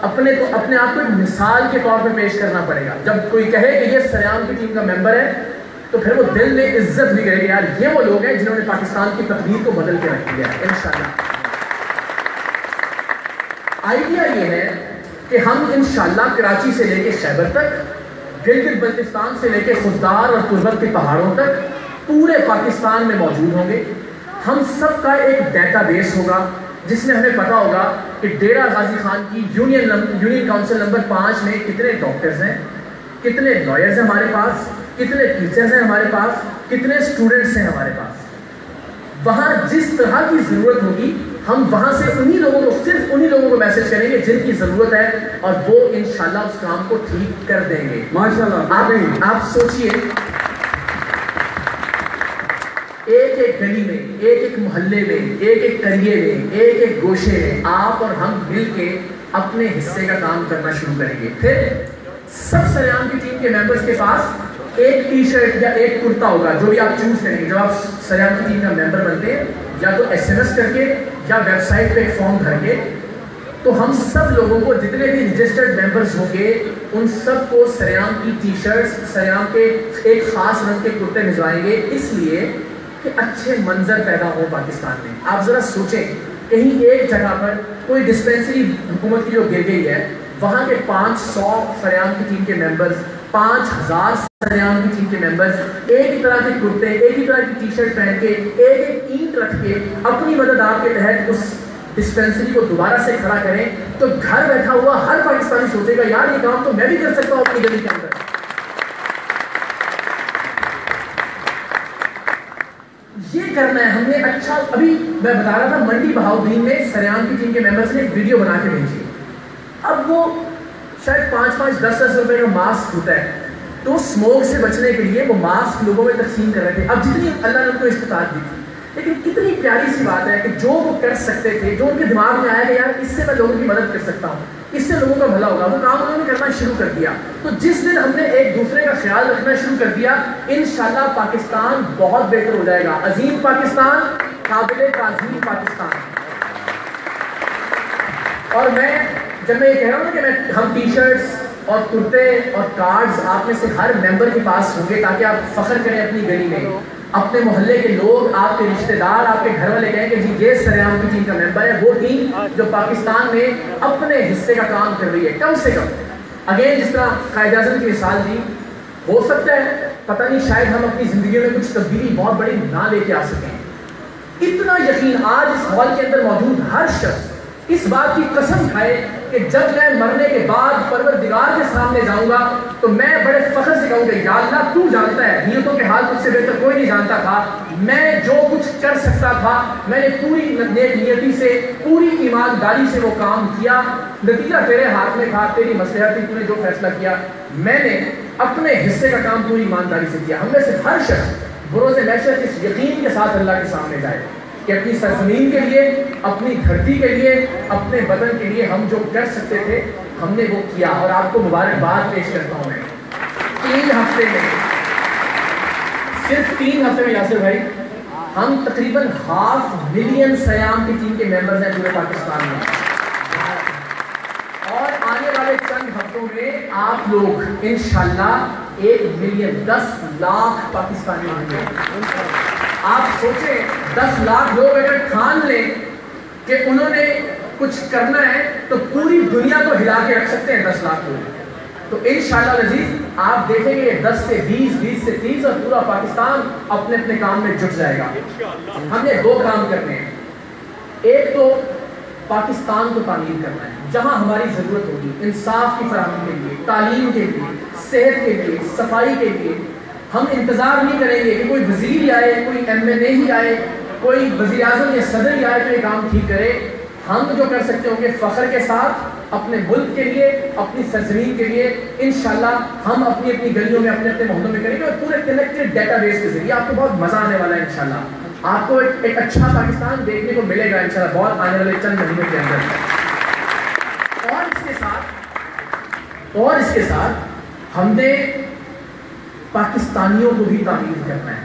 اپنے آپ کو ایک مثال کے طور پہ پیش کرنا پڑے گا. جب کوئی کہے کہ یہ سریام کی ٹیم کا ممبر ہے تو پھر وہ دل میں عزت بھی کرے گا، یار یہ وہ لوگ ہیں جنہوں نے پاکستان کی تقدیر کو بدل کے رکھ دیا ہے انشاءاللہ. آئیڈیا یہ ہے کہ ہم انشاءاللہ کراچی سے لے کے خیبر تک، گلگت بلتستان سے لے کے خضدار اور تربت کے پہاڑوں تک پورے پاکستان میں موجود ہوں گے. ہم سب کا ایک ڈیٹا بیس ہوگا جس میں ہمیں پتا ہوگا کہ ڈیرہ غازی خان کی یونین کاؤنسل نمبر 5 میں کتنے ڈاکٹرز ہیں، کتنے لائرز ہیں ہمارے پاس، کتنے ٹیچرز ہیں ہمارے پاس، کتنے اسٹوڈنٹس ہیں ہمارے پاس. وہاں جس طرح کی ضرورت ہوگی ہم وہاں سے صرف انہی لوگوں کو میسج کریں گے جن کی ضرورت ہے، اور وہ انشاءاللہ اس کام کو ٹھیک کر دیں گے ماشاءاللہ. آپ سوچئے ایک ایک گلی میں، ایک ایک محلے میں، ایک ایک قریے میں، ایک ایک گوشے میں آپ اور ہم مل کے اپنے حصے کا کام کرنا شروع کریں گے. پھر سب سریام کی ٹیم کے ممبرز کے پاس ایک ٹی شرٹ یا ایک کرتا ہوگا جو بھی آپ چوز کریں گے. جب آپ سریام کی ٹیم کا ممبر بنتے ہیں یا تو SMS کر کے یا ویب سائٹ پہ ایک فارم بھر کے، تو ہم سب لوگوں کو جتنے بھی رجسٹرڈ ممبرز ہوں گے ان سب کو سریام کی ٹی شرٹس، سریام کے ایک خاص رنگ کے کرتے بھجوائیں گے، اس لیے کہ اچھے منظر پیدا ہو پاکستان میں. آپ ذرا سوچیں کہیں ایک جگہ پر کوئی ڈسپینسری حکومت کی جو گر گئی ہے، وہاں کے 500 سریام کی ٹیم کے ممبرز، 5000 سریام کی ٹیم کے ممبرز ایک ہی طرح کے کرتے، ایک ہی طرح کی ٹی شرٹ پہن کے، ایک ایک اینٹ رکھ کے اپنی مدد آپ کے تحت اس ڈسپینسری کو دوبارہ سے کھڑا کریں، تو گھر بیٹھا ہوا ہر پاکستانی سوچے گا یار یہ کام تو میں بھی کر سکتا ہوں اپنی گلی کے اندر. یہ کرنا ہے ہم نے. اچھا ابھی میں بتا رہا تھا منڈی بہاؤدین میں سریام کی ٹیم کے ممبرز نے ایک ویڈیو بنا کے بھیجی. اب وہ شاید 5-10 روپے کا ماسک ہوتا ہے، تو اسموک سے بچنے کے لیے وہ ماسک لوگوں میں تقسیم کر رہے تھے. اب جتنی اللہ نے ان کو استطاعت دی تھی، لیکن کتنی پیاری سی بات ہے کہ جو وہ کر سکتے تھے، جو ان کے دماغ میں آیا کہ یار اس سے میں لوگوں کی مدد کر سکتا ہوں، اس سے لوگوں کا بھلا ہوگا، وہ کام انہوں نے کرنا شروع کر دیا. تو جس دن ہم نے ایک دوسرے کا خیال رکھنا شروع کر دیا، انشاءاللہ پاکستان بہت بہتر ہو جائے گا. عظیم پاکستان، قابل تعظیم پاکستان. اور جب میں یہ کہہ رہا ہوں نا کہ ہم ٹی شرٹس اور کرتے اور کارڈز آپ میں سے ہر ممبر کے پاس ہوں گے تاکہ آپ فخر کریں اپنی گلی میں، اپنے محلے کے لوگ، آپ کے رشتہ دار، آپ کے گھر والے کہیں کہ جی یہ سریام کی ٹیم کا ممبر ہے، وہ ٹیم جو پاکستان میں اپنے حصے کا کام کر رہی ہے. کم سے کم اگین جس طرح قائد اعظم کی مثال دی، ہو سکتا ہے پتہ نہیں شاید ہم اپنی زندگیوں میں کچھ تبدیلی بہت بڑی نہ لے کے آ سکیں. اتنا یقین آج اس ہال کے اندر موجود ہر شخص اس بات کی قسم کھائے کہ جب میں مرنے کے بعد پروردگار کے سامنے جاؤں گا تو میں بڑے فخر سے کہوں گا یا اللہ تو جانتا ہے، نیتوں کے حال تجھ سے بہتر کوئی نہیں جانتا تھا، میں جو کچھ کر سکتا تھا میں نے پوری نیک نیتی سے، پوری ایمانداری سے وہ کام کیا، نتیجہ تیرے ہاتھ میں تھا، تیری مصلحت تھی، تو نے جو فیصلہ کیا میں نے اپنے حصے کا کام پوری ایمانداری سے کیا. ہم میں سے ہر شخص بروز محشر اس یقین کے ساتھ اللہ کے سامنے جائے کہ اپنی سرزمین کے لیے، اپنی دھرتی کے لیے، اپنے وطن کے لیے ہم جو کر سکتے تھے ہم نے وہ کیا. اور آپ کو مبارکباد پیش کرتا ہوں میں. 3 ہفتے میں، صرف 3 ہفتے میں یاسر بھائی، ہم تقریباً 500,000 سریام کی ٹیم کے ممبرز ہیں پورے پاکستان میں. اور آنے والے چند ہفتوں میں آپ لوگ انشاءاللہ 1 ملین 10 لاکھ پاکستانی ہوں گے. آپ سوچیں 10 لاکھ لوگ اگر ٹھان لیں کہ انہوں نے کچھ کرنا ہے تو پوری دنیا کو ہلا کے رکھ سکتے ہیں 10 لاکھ لوگ. تو انشاءاللہ العزیز آپ دیکھیں گے 10 سے 20، 20 سے 30 اور پورا پاکستان اپنے اپنے کام میں جٹ جائے گا. ہم نے 2 کام کرنے ہیں. ایک تو پاکستان کو تعمیر کرنا ہے جہاں ہماری ضرورت ہوگی، انصاف کی فراہمی کے لیے، تعلیم کے لیے، صحت کے لیے، صفائی کے لیے. ہم انتظار نہیں کریں گے کہ کوئی وزیر ہی آئے، کوئی MLA ہی آئے، کوئی وزیر اعظم یا صدر ہی آئے تو یہ کام ٹھیک کرے. ہم جو کر سکتے ہوں گے فخر کے ساتھ اپنے ملک کے لیے، اپنی سرزمین کے لیے انشاءاللہ ہم اپنی اپنی گلیوں میں، اپنے اپنے محلوں میں کریں گے. اور پورے کنیکٹڈ ڈیٹا بیس کے ذریعے آپ کو بہت مزہ آنے والا ہے انشاءاللہ. آپ کو ایک اچھا پاکستان دیکھنے کو ملے گا انشاءاللہ بہت آنے والے چند مہینوں کے اندر. اور اس کے ساتھ ہم نے پاکستانیوں کو بھی تعمیر کرنا ہے.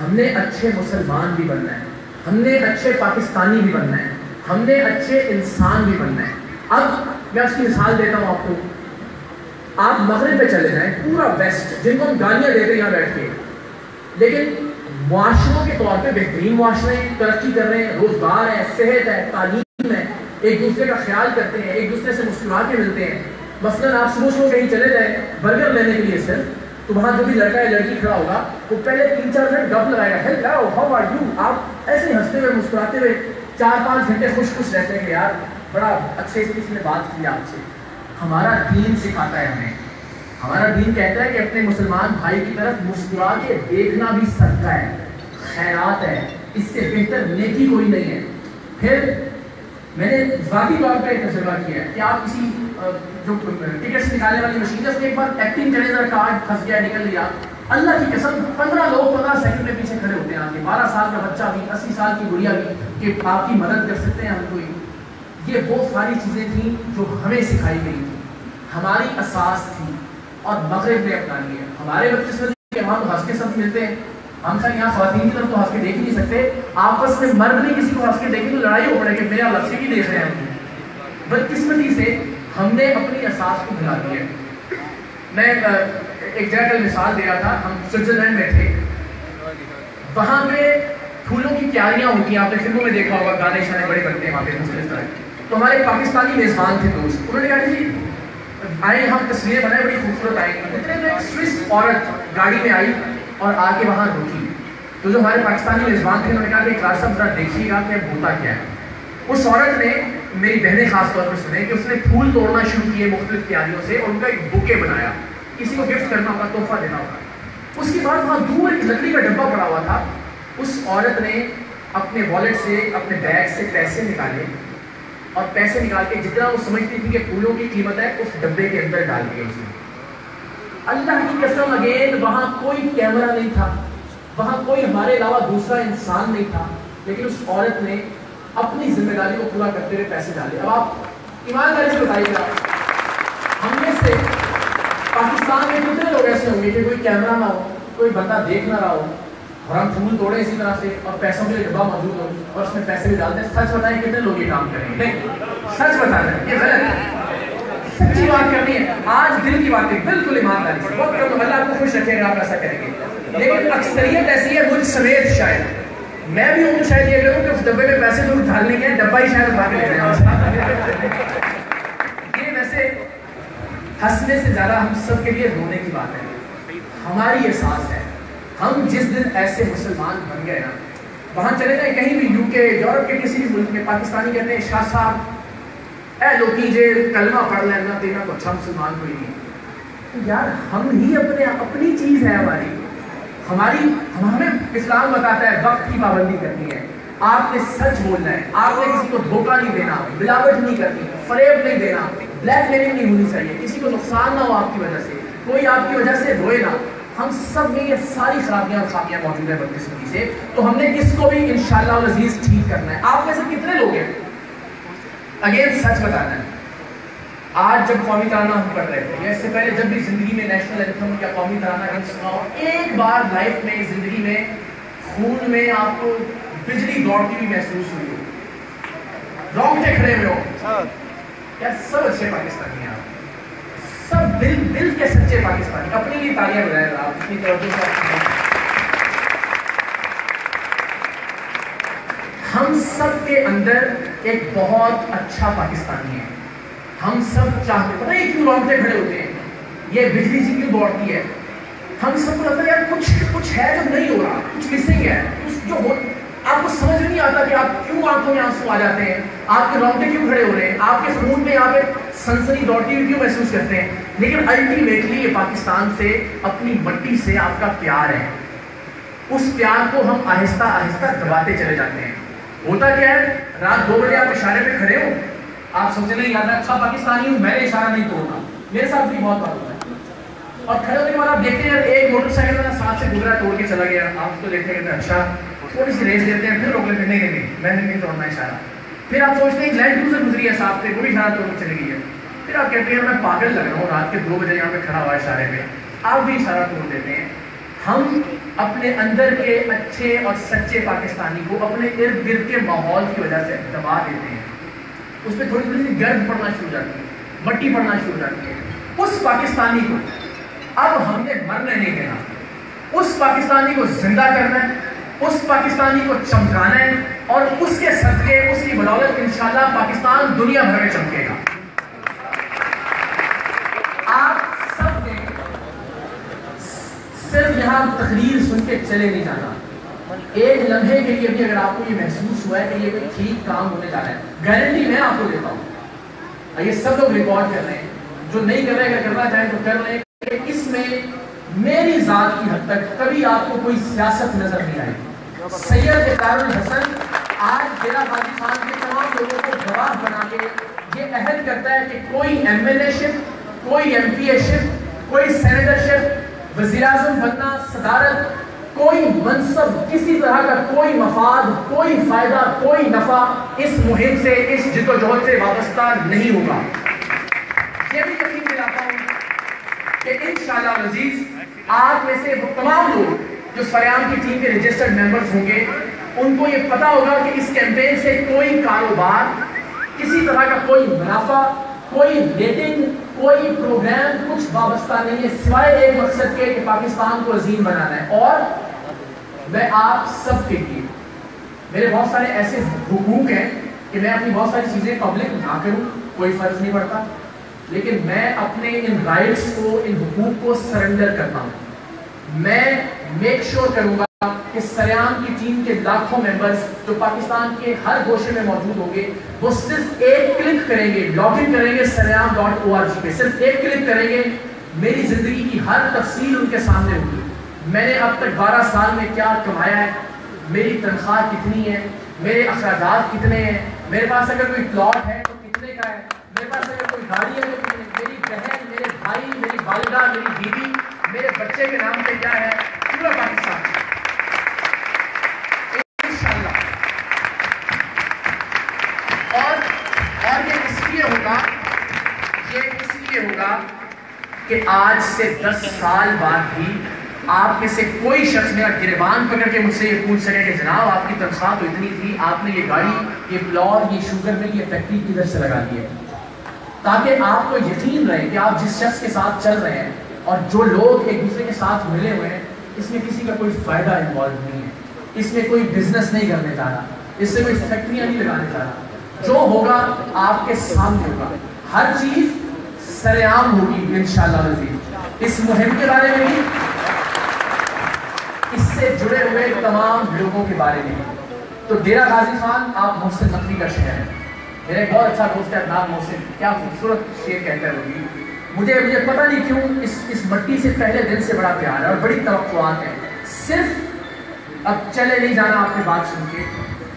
ہم نے اچھے مسلمان بھی بننا ہے، ہم نے اچھے پاکستانی بھی بننا ہے، ہم نے اچھے انسان بھی بننا ہے. میں اس کی مثال دیتا ہوں آپ کو. آپ مغرب پہ چلے جائیں, پورا ویسٹ جن کو ہم گالیاں دیتے ہیں یہاں بیٹھ کے, لیکن معاشروں کے طور پہ بہترین معاشرے ہیں, ترقی کر رہے ہیں, روزگار ہے, صحت ہے, تعلیم ہے, ایک دوسرے کا خیال کرتے ہیں, ایک دوسرے سے مسکرا کے ملتے ہیں. مثلاً آپ صبح کہیں چلے جائیں برگر لینے کے لیے صرف, تو وہاں جو بھی لڑکا یا لڑکی کھڑا ہوگا وہ پہلے 3-4 منٹ گپ لگائے گا, ہیلو ہاؤ آر یو. آپ ایسے ہنستے ہوئے مسکراتے ہوئے 4-5 گھنٹے خوش رہتے ہیں کہ یار بڑا اچھے سے کسی نے بات کی آپ سے. ہمارا دین سکھاتا ہے ہمیں, ہمارا دین کہتا ہے کہ اپنے مسلمان بھائی کی طرف مسکرا کے دیکھنا بھی صدقہ ہے, خیرات ہے, اس سے بہتر نیکی کوئی نہیں ہے. پھر میں نے ذاتی طور پہ تجربہ کیا ہے کہ آپ کسی جو ٹکٹس نکالنے والی مشین ہے اس میں ایک بار ایکٹنگ کرے, ذرا کارڈ پھنس گیا نکل لیا, اللہ کی قسم 15 لوگ 15 سیکنڈ میں پیچھے کھڑے ہوتے ہیں آپ کے, 12 سال کا بچہ بھی, 80 سال کی گڑیا بھی, کہ آپ کی مدد کر سکتے ہیں ہم کوئی. یہ وہ ساری چیزیں تھیں جو ہمیں سکھائی گئی تھی, ہماری اساس تھی, اور مغرب نے اپنانی ہے. ہمارے بچے سے وہاں تو ہنس کے سب ملتے ہیں, ہم سب یہاں خواتین کی طرف تو ہنس کے دیکھ ہی نہیں سکتے, آپس میں مرد نہیں کسی کو ہنس کے دیکھیں تو لڑائی ہو پڑے کہ میرا لفظ کی دیکھ رہے ہیں ہم. بدقسمتی سے ہم نے اپنی اساس کو بھلا دیا. میں ایک جگہ کل مثال دے رہا تھا, ہم سوئٹزرلینڈ میں تھے, وہاں پہ پھولوں کی کیاریاں ہوتی ہیں, آپ نے فلموں میں دیکھا ہوگا, گانے شانے بڑے بنتے ہیں وہاں پہ مختلف طرح. تو ہمارے پاکستانی میزبان تھے دوست, انہوں نے کہا جی آئے ہم تصویریں بنائے, بڑی خوبصورت آئی. اتنے میں ایک سوئس عورت گاڑی میں آئی اور آ کے وہاں روکی. تو جو ہمارے پاکستانی میزبان تھے انہوں نے کہا کہ کار صاحب ذرا دیکھیے گا کہ ہوتا کیا ہے. اس عورت نے, میری بہنیں خاص طور پر سنیں, کہ اس نے پھول توڑنا شروع کیے مختلف کیاریوں سے اور ان کا ایک بوکے بنایا, کسی کو گفٹ کرنا ہوگا, تحفہ دینا ہوگا. اس کے بعد وہاں دور ایک لکڑی کا ڈبہ پڑا ہوا تھا, اس عورت نے اپنے والیٹ سے, اپنے بیگ سے پیسے نکالے, اور پیسے نکال کے جتنا وہ سمجھتی تھی کہ پھولوں کی قیمت ہے اس ڈبے کے اندر ڈال کے اس نے. اللہ کی قسم اگین وہاں کوئی کیمرہ نہیں تھا, وہاں کوئی ہمارے علاوہ دوسرا انسان نہیں تھا, لیکن اس عورت نے اپنی ذمہ داری کو پورا کرتے ہوئے پیسے ڈالے. اب آپ ایمانداری سے بتائیے گا, ہم میں سے پاکستان میں کتنے لوگ ایسے ہوں گے کہ کوئی کیمرہ نہ ہو, کوئی بندہ دیکھ نہ رہا ہو, اور ہم پھول توڑے اسی طرح سے, اور پیسوں کے لیے ڈبہ موجود ہو اور اس میں پیسے بھی ڈالتے ہیں. سچ بتائیں کتنے لوگ یہ کام کریں گے؟ نہیں, سچ بتانا ہے, یہ غلط ہے, سچی بات کرنی ہے. آج دل کی بات ہے, بالکل ایمانداری سے, بہت کم, اللہ آپ کو خوش رکھے گا آپ ایسا کریں گے. لیکن اکثریت ایسی ہے, مجھ سمیت شاید, میں بھی ہوں شاید یہ کروں کہ اس ڈبے میں پیسے تو ڈالنے کے ڈبہ ہی شاید اٹھا کے لے رہے ہیں. یہ ویسے ہنسنے سے زیادہ ہم سب کے لیے رونے کی بات ہے. ہماری احساس ہے, ہم جس دن ایسے مسلمان بن گئے نا, وہاں چلے جائیں کہیں بھی, یو کے, یورپ کے کسی بھی ملک میں, پاکستانی کہتے ہیں شاہ صاحب اے لوکی جے کلمہ پڑھ لینا تینا تو اچھا مسلمان کوئی نہیں. یار ہم ہی اپنی چیز ہے ہماری, ہمیں اسلام بتاتا ہے وقت کی پابندی کرنی ہے, آپ نے سچ بولنا ہے, آپ نے کسی کو دھوکہ نہیں دینا, ملاوٹ نہیں کرنی, فریب نہیں دینا, بلیک میلنگ نہیں ہونی چاہیے, کسی کو نقصان نہ ہو آپ کی وجہ سے, کوئی آپ کی وجہ سے روئے نہ. ہم سب میں یہ ساری خرابیاں اور خامیاں موجود ہیں بدقسمتی سے, تو ہم نے اس کو بھی انشاءاللہ العزیز ٹھیک کرنا ہے. آپ میں سے کتنے لوگ ہیں, اگین سچ بتانا ہے, آج جب قومی ترانہ ہم پڑھ رہے تھے یا اس سے پہلے جب بھی زندگی میں نیشنل اینتھم یا قومی ترانہ ہم سناؤ, ایک بار لائف میں, زندگی میں, خون میں آپ کو بجلی دوڑتی ہوئی محسوس ہوئی ہو, رونگٹے کھڑے ہوئے ہو, یا سب اچھے پاکستانی ہیں, آپ سب دل کے سچے پاکستانی, اپنے لیے تالیاں بجائیں آپ اتنی توجہ سے. ہم سب کے اندر ایک بہت اچھا پاکستانی ہے, ہم سب چاہتے, پتہ ہے کیوں رونگٹے کھڑے ہوتے ہیں, یہ بجلی سے کیوں دوڑتی ہے, ہم سب کو لگتا ہے یار کچھ ہے جو نہیں ہو رہا, کچھ مسنگ ہے, کچھ جو ہو, آپ کو سمجھ نہیں آتا کہ آپ کیوں آنکھوں میں آنسو آ جاتے ہیں, آپ کے رونگٹے کیوں کھڑے ہو رہے ہیں, آپ کے خون میں یہاں پہ سنسنی دوڑتی ہوئی کیوں محسوس کرتے ہیں. لیکن الٹیمیٹلی یہ پاکستان سے, اپنی مٹی سے آپ کا پیار ہے, اس پیار کو ہم آہستہ آہستہ دباتے چلے جاتے ہیں. ہوتا کیا ہے, رات 2 بجے آپ اشارے پہ کھڑے ہو, آپ سوچے نہیں یار میں اچھا پاکستانی ہوں, میں نے اشارہ نہیں توڑنا, میرے ساتھ بھی بہت بات ہوتا ہے, اور کھڑے ہونے کے بعد آپ دیکھتے ہیں ایک موٹر سائیکل میں ساتھ سے گزرا توڑ کے چلا گیا, آپ تو دیکھتے ہیں اچھا تھوڑی سی ریس دیتے ہیں, پھر روک لیتے ہیں, نہیں میں نے نہیں توڑنا اشارہ. پھر آپ سوچتے ہیں لینڈ کروزر گزری ہے ساتھ سے, وہ بھی اشارہ توڑ کے چلی گئی ہے, پھر آپ کہتے ہیں میں پاگل لگ رہا ہوں, رات کے 2 بجے یہاں پہ کھڑا ہوا اشارے پہ, آپ بھی اشارہ توڑ دیتے ہیں. ہم اپنے اندر کے اچھے اور سچے پاکستانی کو اپنے ارد گرد کے ماحول کی وجہ سے دبا دیتے ہیں, اس پہ تھوڑی سی گرد پڑنا شروع ہو جاتی ہے. مٹی پڑنا شروع کر دی. اس پاکستانی کو اب ہم نے مرنے نہیں دینا, اس پاکستانی کو زندہ کرنا ہے, اس پاکستانی کو چمکانا ہے, اور اس کے صدقے, اس کی بدولت انشاءاللہ پاکستان دنیا بھر میں چمکے گا. آپ سب نے صرف یہاں تقریر سن کے چلے نہیں جانا. ایک لمحے کے لیے بھی اگر آپ کو یہ محسوس ہوا ہے کہ یہ کوئی ٹھیک کام ہونے جا رہا ہے, گارنٹی میں آپ کو دیتا ہوں, یہ سب لوگ ریکارڈ کر رہے ہیں, جو نہیں کر رہے اگر کرنا چاہیں تو کر لیں, کہ اس میں میری ذات کی حد تک کبھی آپ کو کوئی سیاست نظر نہیں آئے. سید اقرار الحسن آج ڈیرہ غازی خان کے تمام لوگوں کو گواہ بنا کے یہ عہد کرتا ہے کہ کوئی ایم ایل اے شپ, کوئی ایم پی اے شپ, کوئی سینیٹر شپ, وزیر اعظم بننا, صدارت, کوئی منصب, کسی طرح کا کوئی مفاد, کوئی فائدہ, کوئی نفع اس مہم سے, اس جد و جہد سے وابستہ نہیں ہوگا. یہ بھی یقین دلاتا ہوں کہ انشاءاللہ العزیز آپ میں سے وہ تمام لوگ جو سریام کی ٹیم کے رجسٹرڈ ممبرز ہوں گے, ان کو یہ پتا ہوگا کہ اس کیمپین سے کوئی کاروبار, کسی طرح کا کوئی منافع, کوئی ریٹنگ, کوئی پروگرام کچھ وابستہ نہیں ہے, سوائے ایک مقصد کے کہ پاکستان کو عظیم بنانا ہے. اور میں آپ سب کے لیے, میرے بہت سارے ایسے حقوق ہیں کہ میں اپنی بہت ساری چیزیں پبلک نہ کروں, کوئی فرض نہیں پڑتا, لیکن میں اپنے ان رائٹس کو, ان حقوق کو سرنڈر کرتا ہوں. میں میک شور کروں گا کہ سریام کی ٹیم کے لاکھوں ممبرز جو پاکستان کے ہر گوشے میں موجود ہوں گے, وہ صرف ایک کلک کریں گے, لاگ ان کریں گے saryam.org پہ, صرف ایک کلک کریں گے, میری زندگی کی ہر تفصیل ان کے سامنے ہوگی. میں نے اب تک 12 سال میں کیا کمایا ہے, میری تنخواہ کتنی ہے, میرے اخراجات کتنے ہیں, میرے پاس اگر کوئی پلاٹ ہے تو کتنے کا ہے, میرے پاس اگر کوئی گاڑی ہے تو کتنے, میری بہن, میرے بھائی, میری والدہ, میری بیوی, میرے بچے کے نام پہ کیا ہے, پورا پاکستان. انشاءاللہ. اور یہ اس لیے ہوگا کہ آج سے 10 سال بعد بھی آپ میں سے کوئی شخص میرا گریبان پکڑ کے مجھ سے یہ پوچھ سکے کہ جناب آپ کی تنخواہ تو اتنی تھی, آپ نے یہ گاڑی, یہ پلاٹ, یہ شوگر مل, یہ فیکٹری کدھر سے لگا دی ہے. تاکہ آپ کو یقین رہے کہ آپ جس شخص کے ساتھ چل رہے ہیں اور جو لوگ ایک دوسرے کے ساتھ ملے ہوئے ہیں, اس میں کسی کا کوئی فائدہ انوالو نہیں ہے, اس میں کوئی بزنس نہیں کرنے جا رہا, اس سے کوئی فیکٹریاں نہیں لگانے جا رہا. جو ہوگا آپ کے سامنے ہوگا, ہر چیز سریعام ہوگی انشاءاللہ العزیز. اس مہم کے بارے میں بھی, اس سے جڑے ہوئے تمام لوگوں کے بارے میں. تو ڈیرہ غازی خان آپ محسن نقوی کا شہر ہے. میرا ایک بہت اچھا دوست ہے عدنان محسن, کیا خوبصورت شعر کہتا ہے وہ. مجھے پتہ نہیں کیوں اس مٹی سے پہلے دن سے بڑا پیار ہے اور بڑی توقعات ہیں. صرف اب چلے نہیں جانا آپ کی بات سن کے,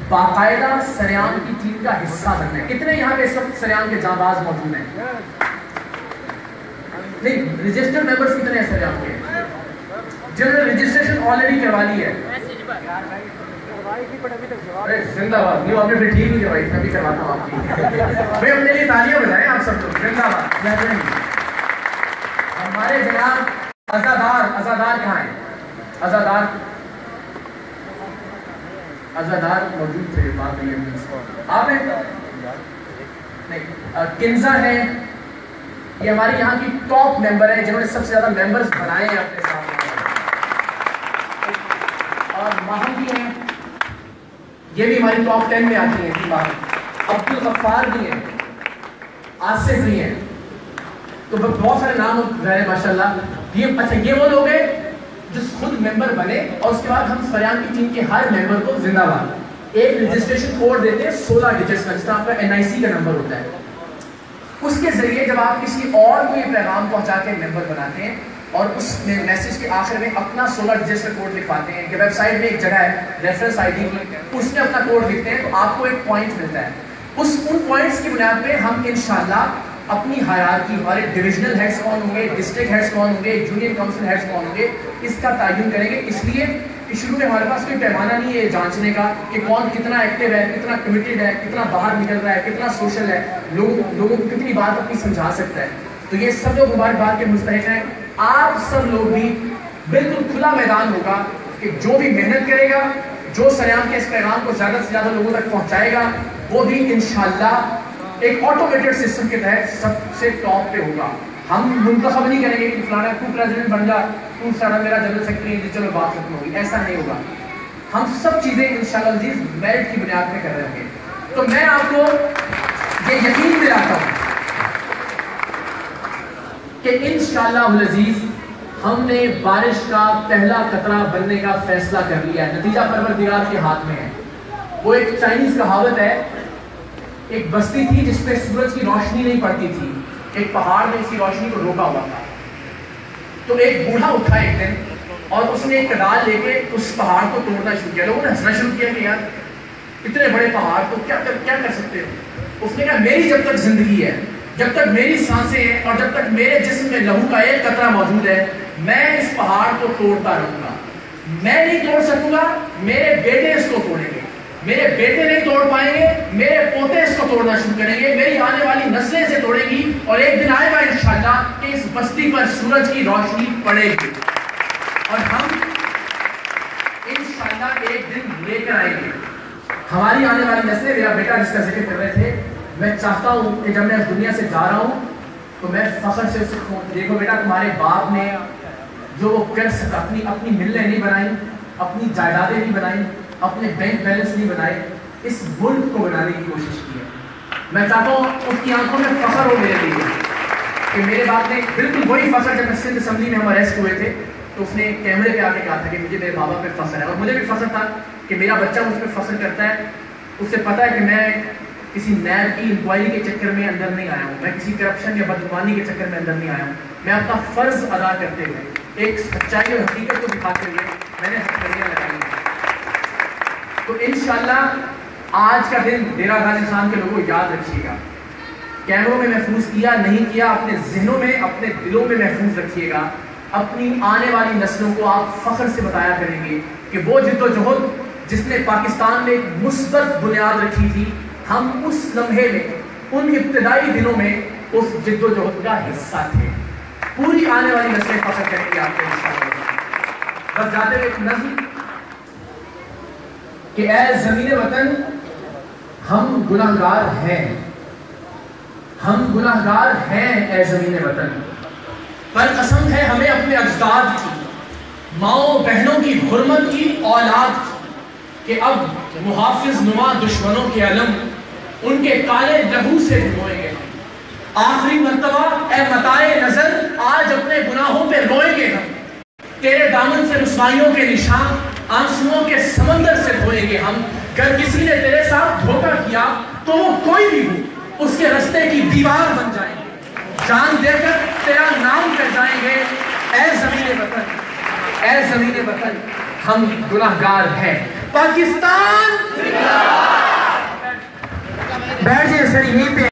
باقاعدہ سریام کی ٹیم کا حصہ بننا ہے. کتنے یہاں پہ اس وقت سریام کے جانباز موجود ہیں؟ نہیں, رجسٹرڈ ممبرز کتنے ہیں سریام کے جنہوں نے رجسٹریشن آلریڈی کروا لی ہے؟ زندہ باد. نہیں, آپ نے پھر ٹھیک نہیں کروائی, میں بھی کرواتا ہوں آپ کی. بھائی اپنے لیے تالیاں بجائیں آپ سب لوگ. زندہ باد. ہمارے جناب ازادار کہاں ہیں؟ ازادار موجود تھے بات نہیں آپ ہیں نہیں. کنزا ہے, یہ ہماری یہاں کی ٹاپ ممبر ہیں جنہوں نے سب سے زیادہ ممبرز بنائے ہیں اپنے ساتھ. اور ماہم بھی ہیں, یہ بھی ہماری ٹاپ 10 میں آتی ہیں. عبد الغفار بھی ہیں, آصف بھی ہیں. تو بہت سارے نام ہیں ماشاءاللہ. اچھا, یہ وہ لوگ ہیں جو خود ممبر بنے, اور اس کے بعد ہم سریام کی ٹیم کے ہر ممبر کو زندہ باد ایک رجسٹریشن کوڈ دیتے ہیں 16 ڈیجٹس کا, جس طرح آپ کا NIC کا نمبر ہوتا ہے. اس کے ذریعے جب آپ کسی اور کو یہ پیغام پہنچا کے ممبر بناتے ہیں اور اس میں میسج کے آخر میں اپنا 16 ڈیجٹس کا کوڈ لکھواتے ہیں, کہ ویب سائٹ میں ایک جگہ ہے ریفرنس ID کی, اس میں اپنا کوڈ لکھتے ہیں, تو آپ کو ایک پوائنٹ ملتا ہے. ان پوائنٹس کی بنیاد پہ ہم انشاءاللہ اپنی ہائرارکی, ہمارے ڈویژنل ہیڈز کون ہوں گے, ڈسٹرکٹ ہیڈز کون ہوں گے, یونین کونسل ہیڈز کون ہوں گے, اس کا تعین کریں گے. اس لیے کہ شروع میں ہمارے پاس کوئی پیمانہ نہیں ہے جانچنے کا کہ کون کتنا ایکٹیو ہے, کتنا کمیٹڈ ہے, کتنا باہر نکل رہا ہے, کتنا سوشل ہے, لوگوں کو کتنی بات اپنی سمجھا سکتا ہے. تو یہ سب لوگ ہماری بات کے مستحق ہیں. آپ سب لوگ بھی بالکل کھلا میدان ہوگا کہ جو بھی محنت کرے گا, جو سریام کے اس پیغام کو زیادہ سے زیادہ لوگوں تک پہنچائے گا, وہ بھی انشاءاللہ ایک آٹومیٹڈ سسٹم کے تحت سب سے ٹاپ پہ ہوگا. ہم منتخب نہیں کریں گے کہ فلانا تو پریزیڈنٹ بن جا، تو سارا میرا جنرل سیکرٹری ہے، چلو بات ختم ہوگی. ایسا نہیں ہوگا. ہم سب چیزیں انشاءاللہ عزیز میرٹ کی بنیاد پہ کر رہے ہوں گے. تو میں آپ کو یہ یقین دلاتا ہوں کہ انشاءاللہ العزیز ہم نے بارش کا پہلا قطرہ بننے کا فیصلہ کر لیا ہے. نتیجہ پروردگار کے ہاتھ میں ہے. وہ ایک چائنیز کہاوت ہے، ایک بستی تھی جس پہ سورج کی روشنی نہیں پڑتی تھی، ایک پہاڑ نے اس کی روشنی کو روکا ہوا تھا. تو ایک بوڑھا اٹھا ایک دن اور اس نے ایک کدال لے کے اس پہاڑ کو توڑنا شروع کیا. لوگوں نے ہنسنا شروع کیا کہ یار اتنے بڑے پہاڑ کو کیا کر سکتے ہو. اس نے کہا میری جب تک زندگی ہے، جب تک میری سانسیں ہیں اور جب تک میرے جسم میں لہو کا ایک قطرہ موجود ہے، میں اس پہاڑ کو توڑتا رہوں گا. میں نہیں توڑ سکوں گا، میرے بیٹے اس کو توڑیں گے. میرے بیٹے نہیں توڑ پائیں گے، میرے پوتے اس کو توڑنا شروع کریں گے، میری آنے والی نسلیں اسے توڑیں گی. اور ایک دن آئے گا انشاءاللہ کہ اس بستی پر سورج کی روشنی پڑے گی اور ہم انشاءاللہ ایک دن لے کر آئیں گے. ہماری آنے والی نسلیں، میرا بیٹا جس کا ذکر کر رہے تھے، میں چاہتا ہوں کہ جب میں اس دنیا سے جا رہا ہوں تو میں فخر سے اسے کہوں دیکھو بیٹا تمہارے باپ نے جو وہ کر سکا، اپنی ملیں نہیں بنائی، اپنی جائیدادیں نہیں بنائی، اپنے بینک بیلنس نہیں بنائے، اس ملک کو بنانے کی کوشش کی ہے. میں چاہتا ہوں اس کی آنکھوں میں فخر ہو میرے لیے کہ میرے باپ نے بالکل وہی فخر. جب سندھ اسمبلی میں ہم اریسٹ ہوئے تھے تو اس نے کیمرے پہ آ کے کہا تھا کہ مجھے میرے بابا پہ فخر ہے. اور مجھے بھی فخر تھا کہ میرا بچہ مجھ پہ فخر کرتا ہے. اسے پتا ہے کہ میں کسی نیب کی انکوائری کے چکر میں اندر نہیں آیا ہوں، میں کسی کرپشن یا بدعنوانی کے چکر میں اندر نہیں آیا ہوں. میں اپنا فرض ادا کرتے ہوئے، ایک سچائی اور حقیقت کو دکھاتے ہوئے میں نے ہتھیلیاں لگائی ہیں. تو انشاءاللہ آج کا دن ڈیرہ غازی خان کے لوگوں یاد رکھیے گا. کیمروں میں محفوظ کیا نہیں کیا، اپنے ذہنوں میں، اپنے دلوں میں محفوظ رکھیے گا. اپنی آنے والی نسلوں کو آپ فخر سے بتایا کریں گے کہ وہ جد و جہد جس نے پاکستان میں ایک مثبت بنیاد رکھی تھی، ہم اس لمحے میں، ان ابتدائی دنوں میں اس جد و جہد کا حصہ تھے. پوری آنے والی نسلیں فخر کریں گے آپ کو انشاءاللہ. بس جاتے ہوئے ایک نظم کہ اے زمین وطن ہم گناہگار ہیں، ہم گناہگار ہیں اے زمین وطن، پر قسم ہے ہمیں اپنے اجداد کی، ماؤں بہنوں کی حرمت کی، اولاد کی، کہ اب محافظ نما دشمنوں کے علم ان کے کالے لہو سے دھوئیں گے. آخری مرتبہ اے متائے نظر آج اپنے گناہوں پہ روئیں گے ہم. تیرے دامن سے رسوائیوں کے نشان آنسوؤں کے سمندر سے دھوئیں گے ہم. گر کسی نے تیرے ساتھ دھوکہ کیا تو وہ کوئی بھی ہو اس کے رستے کی دیوار بن جائیں گے. جان دے کر تیرا نام کر جائیں گے. اے زمین وطن، اے زمین وطن ہم گناہگار ہیں. پاکستان بیٹھ جائے سر یہیں پہ.